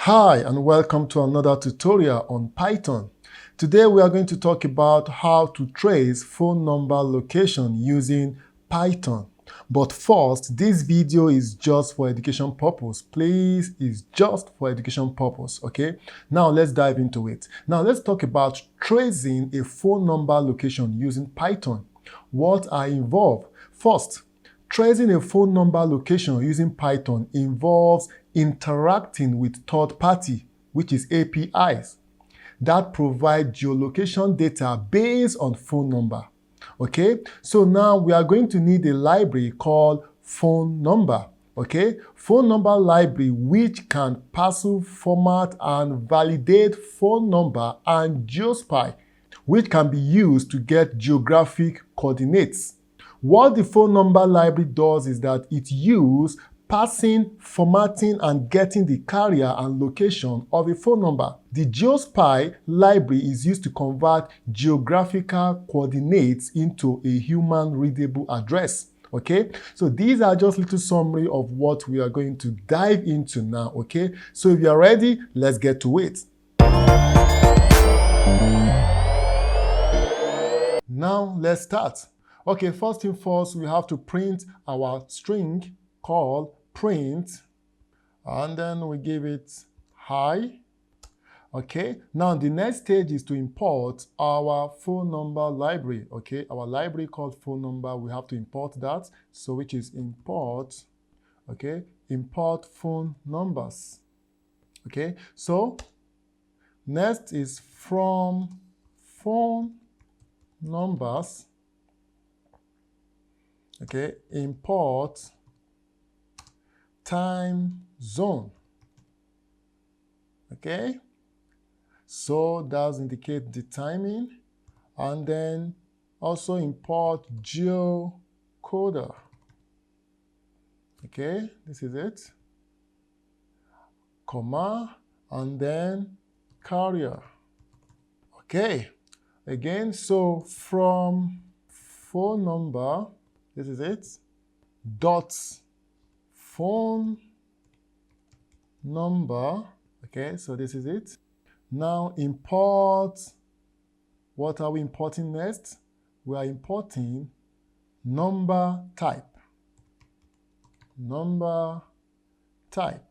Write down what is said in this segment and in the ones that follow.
Hi and welcome to another tutorial on Python. Today we are going to talk about how to trace phone number location using Python. But first, this video is just for education purpose. Please, it's just for education purpose, okay? Now let's dive into it. Now let's talk about tracing a phone number location using Python. What are involved? First, tracing a phone number location using Python involves interacting with third party, which is APIs, that provide geolocation data based on phone number. Okay, so now we are going to need a library called phone number. Okay, phone number library which can parcel, format, and validate phone number, and GeoSpy, which can be used to get geographic coordinates. What the phone number library does is that it uses passing, formatting, and getting the carrier and location of a phone number. The GeoSpy library is used to convert geographical coordinates into a human readable address. Okay, so these are just little summary of what we are going to dive into now. Okay, so if you are ready, let's get to it. Now let's start. Okay, first thing first, we have to print our string called print, and then we give it hi. Okay, now the next stage is to import our phone number library. Okay, our library called phone number, we have to import that. So which is import, okay, import phone numbers. Okay, so next is from phone numbers. Okay, import time zone. Okay, so that indicates the timing, and then also import geocoder. Okay, this is it, comma, and then carrier. Okay, again, so from phone number, this is it, dot phone number. Okay, so this is it. Now import, what are we importing next? We are importing number type. Number type.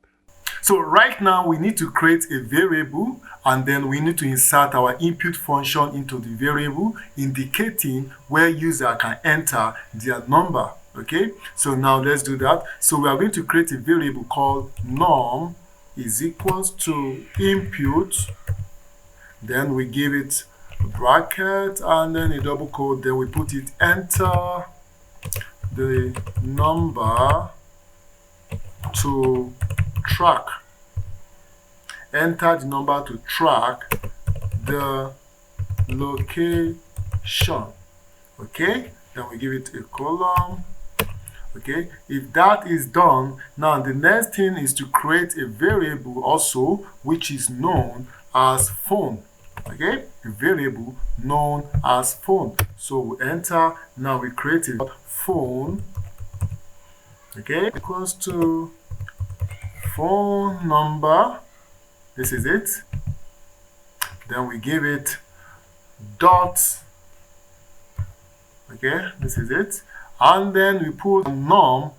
So right now we need to create a variable, and then we need to insert our input function into the variable, indicating where user can enter their number. Okay, so now let's do that. So we are going to create a variable called num is equals to input, then we give it a bracket and then a double quote, then we put it enter the number to track. Enter the number to track the location. Okay, then we give it a column. Okay, if that is done, now the next thing is to create a variable also which is known as phone. Okay, a variable known as phone. So we enter, now we create a phone. Okay, equals to phone number. This is it. Then we give it dot. Okay, this is it. And then we put num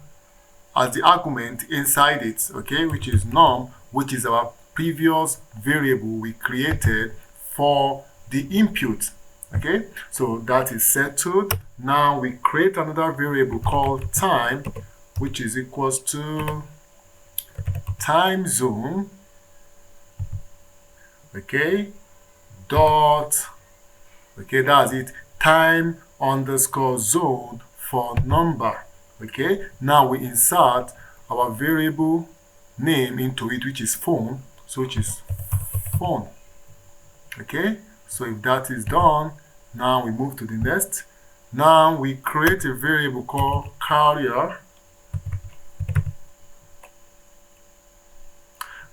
as the argument inside it, okay, which is num, which is our previous variable we created for the input. Okay, so that is settled. Now we create another variable called time, which is equals to time zone. Okay, dot, okay, that's it, time underscore zone for number. Okay, now we insert our variable name into it, which is phone, so which is phone. Okay, so if that is done, now we move to the next. Now we create a variable called carrier.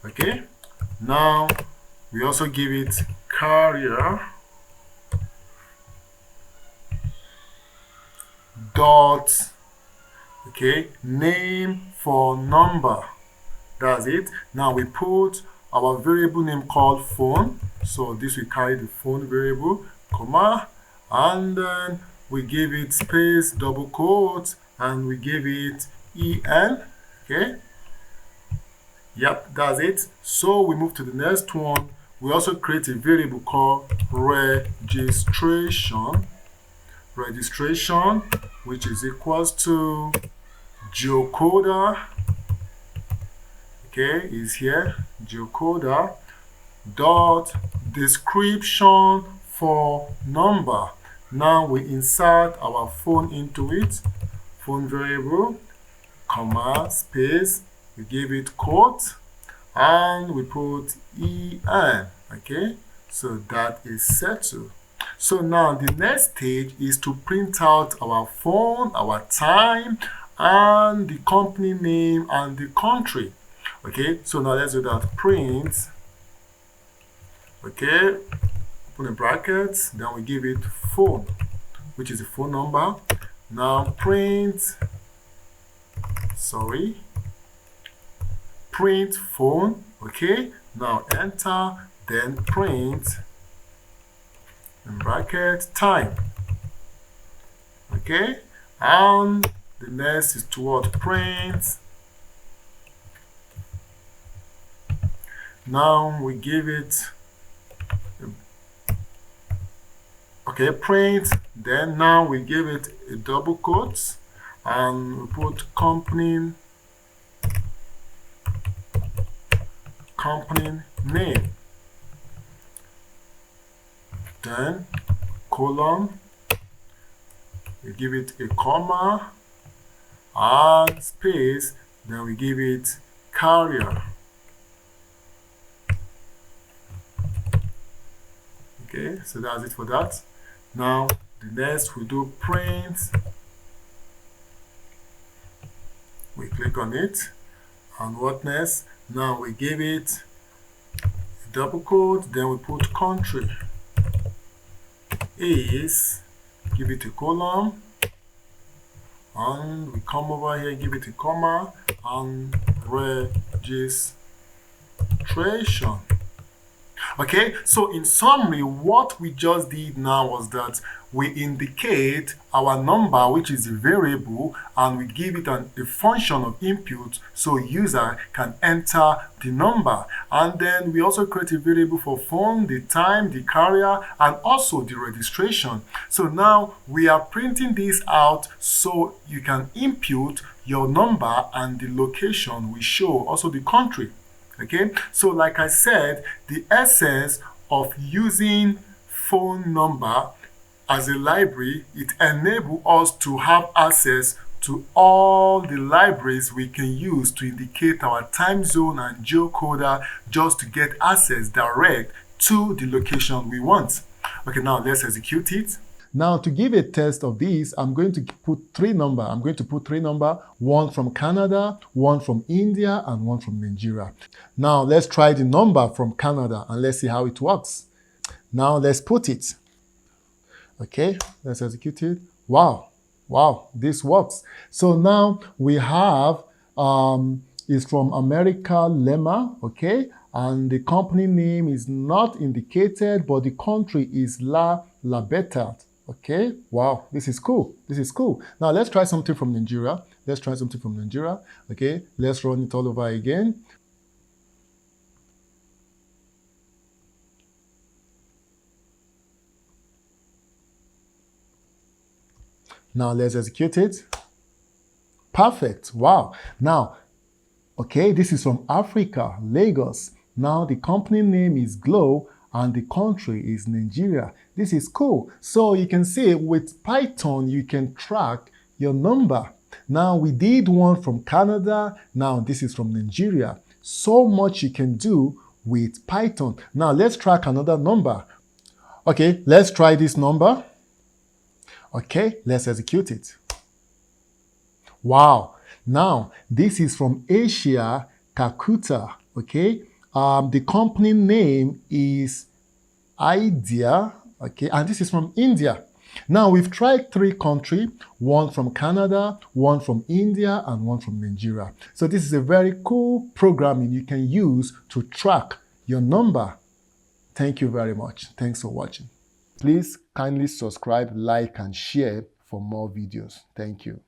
Okay, now we also give it carrier dot, okay, name for number. That's it. Now we put our variable name called phone. So this will carry the phone variable, comma, and then we give it space, double quotes, and we give it en. Okay. Yep, that's it. So we move to the next one. We also create a variable called registration, which is equals to geocoder. Okay, is here geocoder dot description for number. Now we insert our phone into it, phone variable, comma, space, we give it quote, and we put en. Okay, so that is settled. So now the next stage is to print out our phone, our time, and the company name and the country. Okay, so now let's do that. Print, okay, open the brackets, then we give it phone, which is the phone number. Now print phone. Okay, now enter, then print in bracket time. Okay, and the next is toward print. Now we give it, okay, print, then now we give it a double quote and we put company name, then colon, we give it a comma and space, then we give it carrier. Okay, so that's it for that. Now the next we do print, we click on it, and what next? Now we give it a double quote, then we put country is, give it a colon, and we come over here, give it a comma, and registration. Okay, so in summary, what we just did now was that we indicate our number, which is a variable, and we give it a function of input so user can enter the number. And then we also create a variable for phone, the time, the carrier, and also the registration. So now we are printing this out so you can input your number and the location we show, also the country. Okay, so like I said, the essence of using phone number as a library, it enables us to have access to all the libraries we can use to indicate our time zone and geocoder just to get access direct to the location we want. Okay, now let's execute it. Now, to give a test of this, I'm going to put three numbers. I'm going to put three numbers, one from Canada, one from India, and one from Nigeria. Now, let's try the number from Canada, and let's see how it works. Now, let's put it. Okay, let's execute it. Wow, this works. So now we have, is from America Lemma, okay? And the company name is not indicated, but the country is La Beta. Okay, wow, this is cool. Now let's try something from Nigeria. Okay, let's run it all over again. Now let's execute it. Perfect, wow. Now, okay, this is from Africa, Lagos. Now the company name is Glow and the country is Nigeria. This is cool. So you can see with Python, you can track your number. Now we did one from Canada. Now this is from Nigeria. So much you can do with Python. Now let's track another number. Okay, let's try this number. Okay, let's execute it. Wow. Now this is from Asia, Calcutta. Okay. The company name is Idea, okay, and this is from India. Now we've tried three countries, one from Canada, one from India, and one from Nigeria. So this is a very cool programming you can use to track your number. Thank you very much. Thanks for watching. Please kindly subscribe, like, and share for more videos. Thank you.